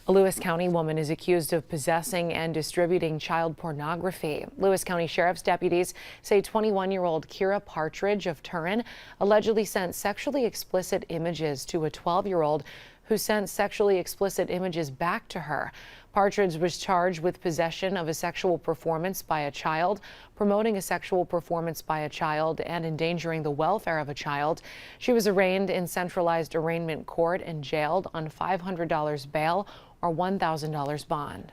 A Lewis County woman is accused of possessing and distributing child pornography. Lewis County Sheriff's deputies say 21-year-old Kira Partridge of Turin allegedly sent sexually explicit images to a 12-year-old who sent sexually explicit images back to her. Partridge was charged with possession of a sexual performance by a child, promoting a sexual performance by a child, and endangering the welfare of a child. She was arraigned in centralized arraignment court and jailed on $500 bail or $1,000 bond.